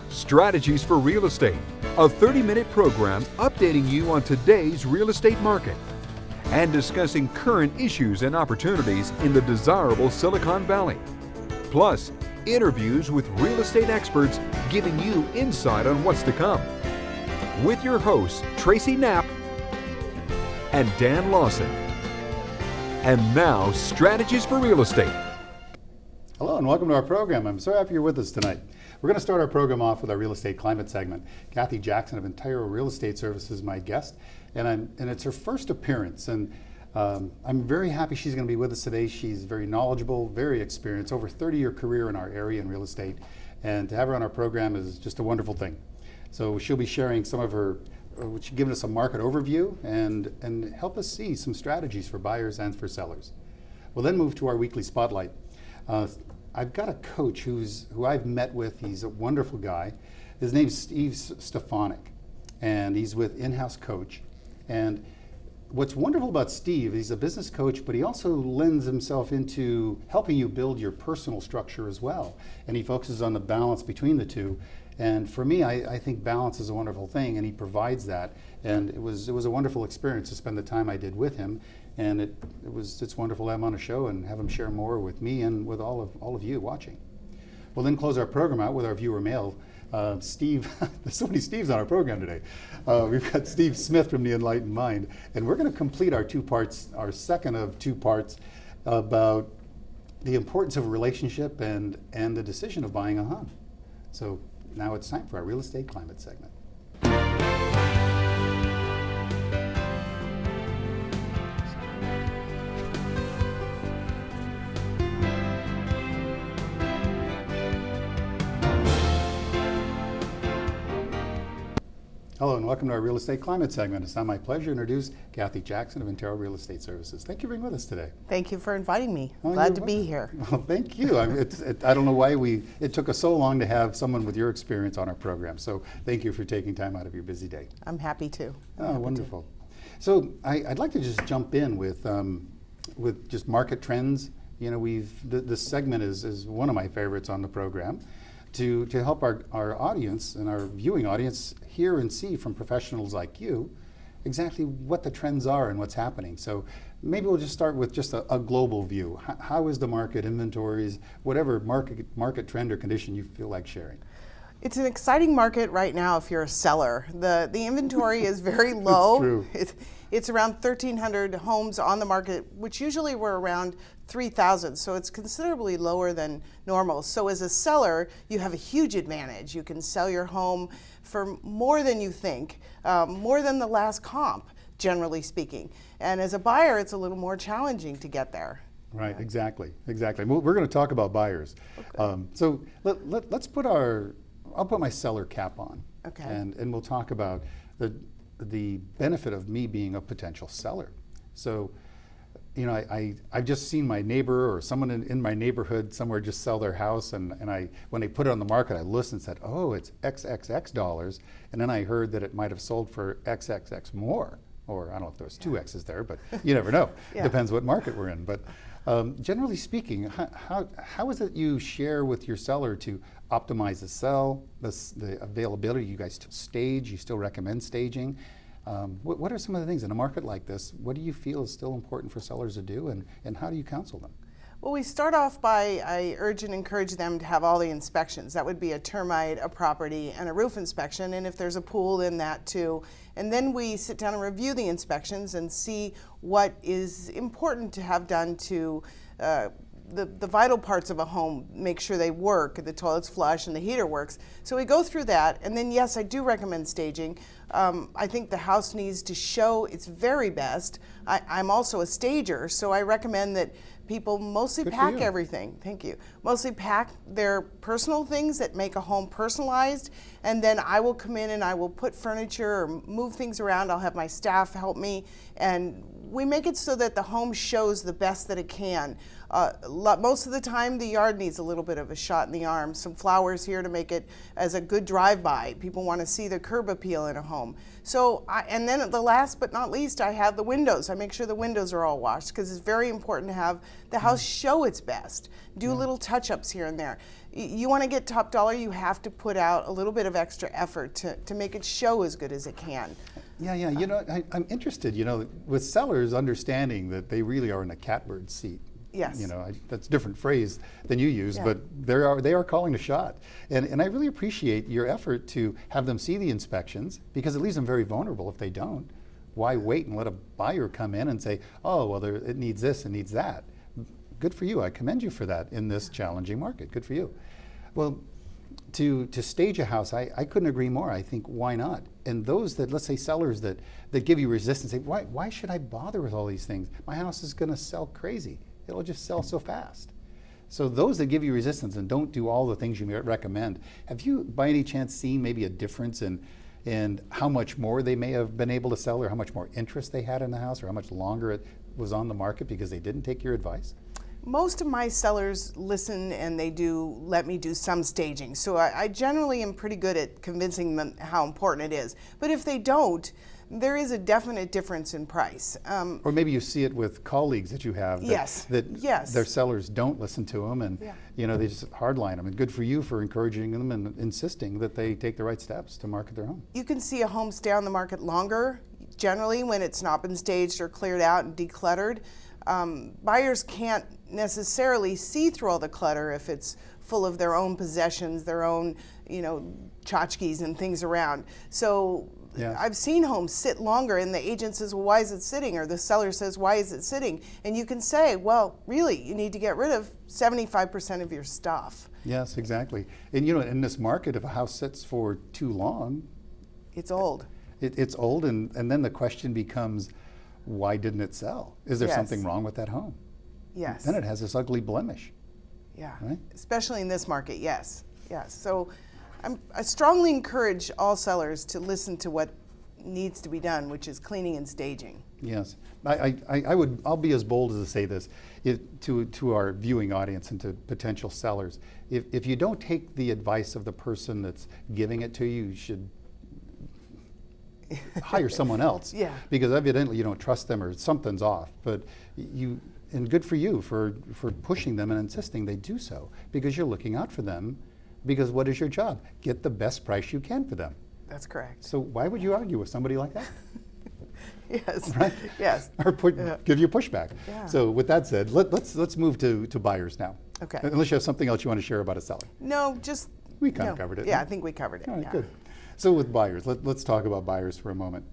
Strategies for Real Estate, a 30-minute program updating you on today's real estate market and discussing current issues and opportunities in the desirable Silicon Valley. Plus, interviews with real estate experts giving you insight on what's to come. With your hosts, Tracy Knapp and Dan Lawson. And now, Strategies for Real Estate. Hello and welcome to our program. I'm so happy you're with us tonight. We're going to start our program off with our real estate climate segment. Cathy Jackson of Ontario Real Estate Services is my guest, and it's her first appearance. And I'm very happy she's going to be with us today. She's very knowledgeable, very experienced, over 30-year career in our area in real estate, and to have her on our program is just a wonderful thing. So she'll be sharing some of her, she's giving us a market overview and help us see some strategies for buyers and for sellers. We'll then move to our weekly spotlight. I've got a coach who I've met with. He's a wonderful guy. His name's Steve Stefanik, and he's with In-House Coach. And what's wonderful about Steve, he's a business coach, but he also lends himself into helping you build your personal structure as well. And he focuses on the balance between the two. And for me, I think balance is a wonderful thing, and he provides that. And it was a wonderful experience to spend the time I did with him. And it's wonderful to have him on a show and have him share more with me and with all of you watching. We'll then close our program out with our viewer mail. Steve, there's so many Steves on our program today. We've got Steve Smith from The Enlightened Mind, and we're going to complete our two parts, our second of two parts, about the importance of a relationship and the decision of buying a home. So now it's time for our real estate climate segment. Hello and welcome to our Real Estate Climate segment. It's now my pleasure to introduce Cathy Jackson of Ontario Real Estate Services. Thank you for being with us today. Thank you for inviting me. Glad to be here. Well, thank you. I don't know why it took us so long to have someone with your experience on our program. So thank you for taking time out of your busy day. I'm happy to. Wonderful. So I'd like to just jump in with just market trends. You know, this segment is one of my favorites on the program. To help our audience and our viewing audience hear and see from professionals like you exactly what the trends are and what's happening. So maybe we'll just start with just a global view. How is the market, inventories, whatever market trend or condition you feel like sharing? It's an exciting market right now if you're a seller. The inventory is very low. It's true. It's around 1,300 homes on the market, which usually were around 3,000, so it's considerably lower than normal. So as a seller, you have a huge advantage. You can sell your home for more than you think, more than the last comp, generally speaking. And as a buyer, it's a little more challenging to get there. Right, exactly. Well, we're going to talk about buyers. Okay. So let's put I'll put my seller cap on. Okay. And we'll talk about the benefit of me being a potential seller. So, you know, I've just seen my neighbor or someone in my neighborhood somewhere just sell their house, and when they put it on the market, I listened and said, oh, it's XXX dollars, and then I heard that it might have sold for XXX more, or I don't know if there was two X's there, but you never know. Yeah. Depends what market we're in. But generally speaking, how is it you share with your seller to optimize the sell, the availability? You guys stage, you still recommend staging. What are some of the things in a market like this? What do you feel is still important for sellers to do, and how do you counsel them? Well, we start off by, I urge and encourage them to have all the inspections. That would be a termite, a property, and a roof inspection, and if there's a pool, then that too. And then we sit down and review the inspections and see what is important to have done to the vital parts of a home, make sure they work, the toilet's flush and the heater works. So we go through that, and then yes, I do recommend staging. I think the house needs to show its very best. I'm also a stager, so I recommend that people mostly pack everything. Thank you. Mostly pack their personal things that make a home personalized, and then I will come in and I will put furniture or move things around. I'll have my staff help me, and we make it so that the home shows the best that it can. Most of the time, the yard needs a little bit of a shot in the arm. Some flowers here to make it as a good drive-by. People want to see the curb appeal in a home. So, and then at the last but not least, I have the windows. I make sure the windows are all washed because it's very important to have the house show its best. Do little touch-ups here and there. You want to get top dollar, you have to put out a little bit of extra effort to make it show as good as it can. Yeah, you know, I'm interested, you know, with sellers understanding that they really are in a catbird seat. Yes. You know, that's a different phrase than you use, Yeah. but they are calling the shot. And I really appreciate your effort to have them see the inspections, because it leaves them very vulnerable if they don't. Why wait and let a buyer come in and say, oh, well, it needs this and needs that? Good for you. I commend you for that in this challenging market. Good for you. Well, to stage a house, I couldn't agree more. I think, why not? And those that, let's say sellers that give you resistance, say, why should I bother with all these things? My house is going to sell crazy. It'll just sell so fast. So those that give you resistance and don't do all the things you recommend, have you by any chance seen maybe a difference in how much more they may have been able to sell, or how much more interest they had in the house, or how much longer it was on the market because they didn't take your advice? Most of my sellers listen, and they do let me do some staging. So I generally am pretty good at convincing them how important it is. But if they don't, there is a definite difference in price. Or maybe you see it with colleagues that you have that Yes. their sellers don't listen to them, and Yeah. you know, they just hardline them. And good for you for encouraging them and insisting that they take the right steps to market their home. You can see a home stay on the market longer, generally, when it's not been staged or cleared out and decluttered. Buyers can't necessarily see through all the clutter if it's full of their own possessions, their own, you know, tchotchkes and things around. So Yes. I've seen homes sit longer, and the agent says, well, why is it sitting? Or the seller says, why is it sitting? And you can say, well, really, you need to get rid of 75% of your stuff. Yes, exactly. And you know, in this market, if a house sits for too long, It's old. it's old, and then the question becomes, why didn't it sell? Is there Yes. something wrong with that home? Yes. Then it has this ugly blemish. Yeah, Right? especially in this market, yes. Yes. So I strongly encourage all sellers to listen to what needs to be done, which is cleaning and staging. Yes, I'll be as bold as to say this to our viewing audience and to potential sellers. If you don't take the advice of the person that's giving it to you, you should hire someone else. Yeah. Because evidently you don't trust them, or something's off. But and good for you for pushing them and insisting they do so, because you're looking out for them. Because what is your job? Get the best price you can for them. That's correct. So why would you argue with somebody like that? Yes. Right? Yes. Or give you pushback. Yeah. So with that said, let's move to buyers now. Okay. Unless you have something else you want to share about a seller. No, just We kind of no. covered it. Yeah, I think we covered it. All right, yeah. good. So with buyers, let's talk about buyers for a moment.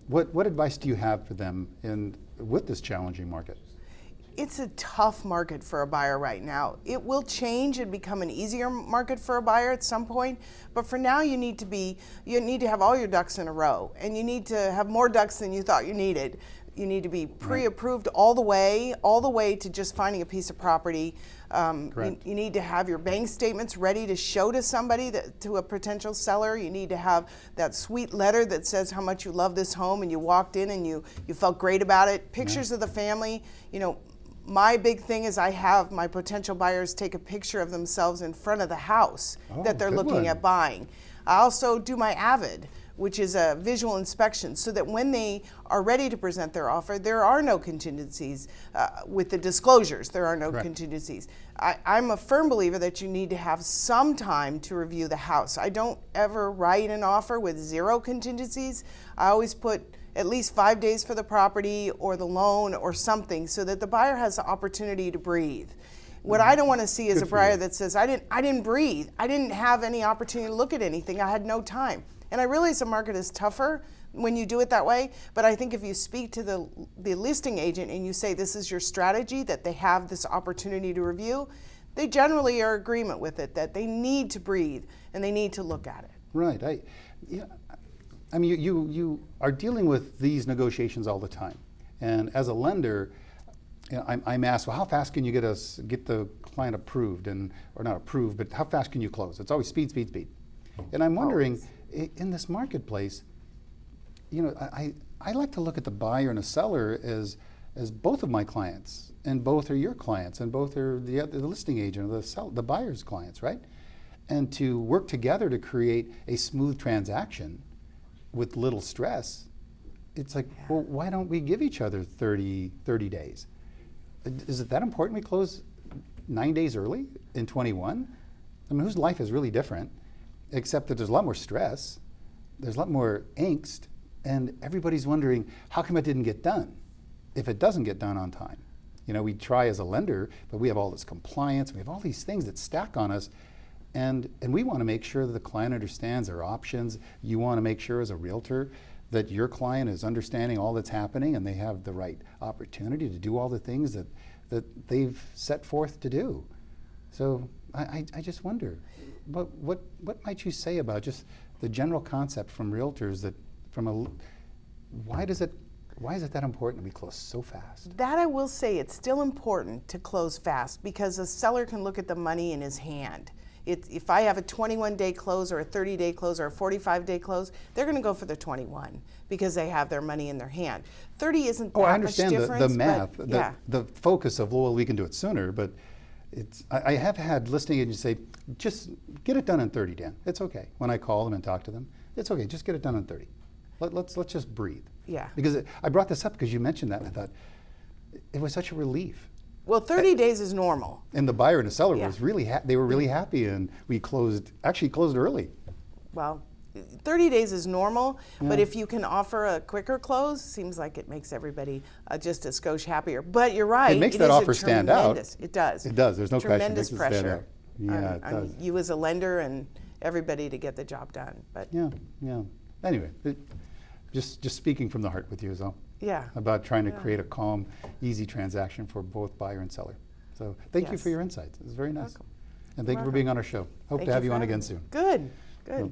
What advice do you have for them with this challenging market? It's a tough market for a buyer right now. It will change and become an easier market for a buyer at some point, but for now you need to have all your ducks in a row, and you need to have more ducks than you thought you needed. You need to be pre-approved all the way to just finding a piece of property. Correct. You need to have your bank statements ready to show to somebody, to a potential seller. You need to have that sweet letter that says how much you love this home and you walked in and you felt great about it. Pictures of the family. You know, my big thing is I have my potential buyers take a picture of themselves in front of the house that they're good looking one. at buying. I also do my Avid, which is a visual inspection, so that when they are ready to present their offer, there are no contingencies with the disclosures. There are no Correct. contingencies. I'm a firm believer that you need to have some time to review the house. I don't ever write an offer with zero contingencies. I always put at least 5 days for the property or the loan or something, so that the buyer has the opportunity to breathe. What I don't want to see is Good a for buyer you. that says, I didn't breathe. I didn't have any opportunity to look at anything. I had no time. And I realize the market is tougher when you do it that way, but I think if you speak to the listing agent and you say this is your strategy, that they have this opportunity to review, they generally are in agreement with it, that they need to breathe and they need to look at it. Right. I mean, you are dealing with these negotiations all the time, and as a lender, you know, I'm asked, well, how fast can you get the client approved, or not approved, but how fast can you close? It's always speed, speed, speed. And I'm wondering, in this marketplace, you know, I like to look at the buyer and the seller as both of my clients, and both are your clients, and both are the listing agent or the buyer's clients, right? And to work together to create a smooth transaction with little stress. It's like, well, why don't we give each other 30 days? Is it that important we close 9 days early in 21? I mean, whose life is really different, except that there's a lot more stress, there's a lot more angst, and everybody's wondering, how come it didn't get done if it doesn't get done on time? You know, we try as a lender, but we have all this compliance, we have all these things that stack on us, and we want to make sure that the client understands their options. You want to make sure as a realtor that your client is understanding all that's happening and they have the right opportunity to do all the things that they've set forth to do. So I just wonder, what might you say about just the general concept from realtors that why is it that important to be closed so fast? That I will say, it's still important to close fast because a seller can look at the money in his hand. If I have a 21-day close or a 30-day close or a 45-day close, they're going to go for the 21 because they have their money in their hand. 30 isn't that I much understand difference. the math, but, yeah. the focus of, well, we can do it sooner, but I have had listing agents say, just get it done in 30, Dan. It's okay. When I call them and talk to them, it's okay, just get it done in 30. Let's just breathe. Yeah. Because I brought this up because you mentioned that, and I thought it was such a relief. Well, 30 days is normal. And the buyer and the seller Yeah. was they were really happy, and we closed early. Well, 30 days is normal, but Yeah. if you can offer a quicker close, seems like it makes everybody just a skosh happier. But you're right. It makes that is a offer stand out. It does. It does. There's no question. It tremendous makes it stand pressure out. Yeah, it does. on you as a lender and everybody to get the job done. But Yeah. Anyway, just speaking from the heart with you is all. yeah. About trying to create a calm, easy transaction for both buyer and seller. So thank you Yes. for your insights. It was very nice. Welcome. And thank you for being on our show. Hope Thank to have you for on having again me. soon. Good. So